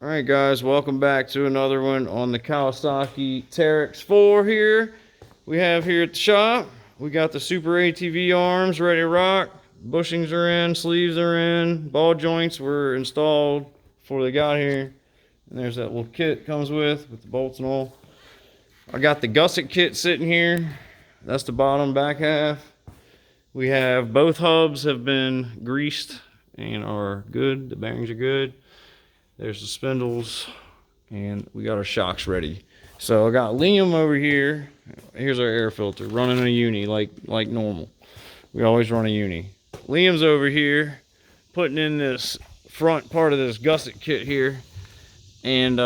Alright guys, welcome back to another one on the Kawasaki Teryx 4 here. We have here at the shop, we got the Super ATV arms ready to rock. Bushings are in, sleeves are in, ball joints were installed before they got here. And there's that little kit comes with the bolts and all. I got the gusset kit sitting here. That's the bottom back half. We have both hubs have been greased and are good. The bearings are good. There's the spindles, and we got our shocks ready. So I got Liam over here. Here's our air filter, running a uni like normal. We always run a uni. Liam's over here, putting in this front part of this gusset kit here, and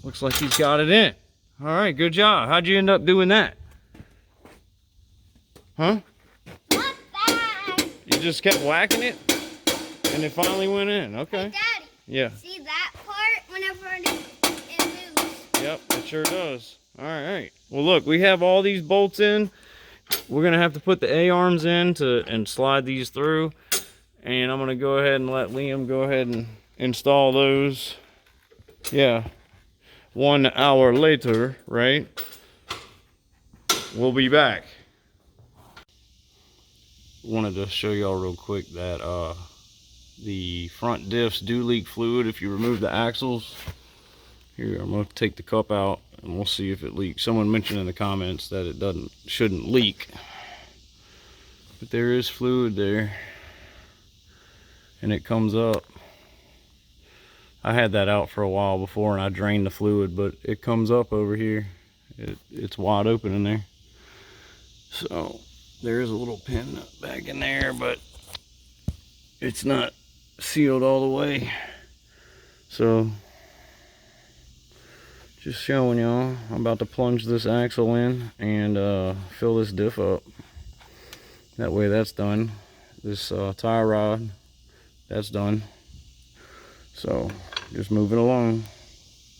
looks like he's got it in. All right, good job. How'd you end up doing that? Huh? Not bad. You just kept whacking it, and it finally went in. Okay. Hey, Daddy. Yeah. See that part? Whenever it moves. Yep, it sure does. All right. Well, look, we have all these bolts in. We're gonna have to put the A-arms in and slide these through. And I'm gonna go ahead and let Liam go ahead and install those. Yeah. 1 hour later, right? We'll be back. Wanted to show y'all real quick that the front diffs do leak fluid if you remove the axles. Here, I'm gonna take the cup out and we'll see if it leaks. Someone mentioned in the comments that it shouldn't leak, but there is fluid there, and it comes up. I had that out for a while before, and I drained the fluid, but it comes up over here. It's wide open in there. So there is a little pin back in there, but it's not sealed all the way. So just showing y'all, I'm about to plunge this axle in and fill this diff up. That way that's done. This tie rod, that's done. So just moving along.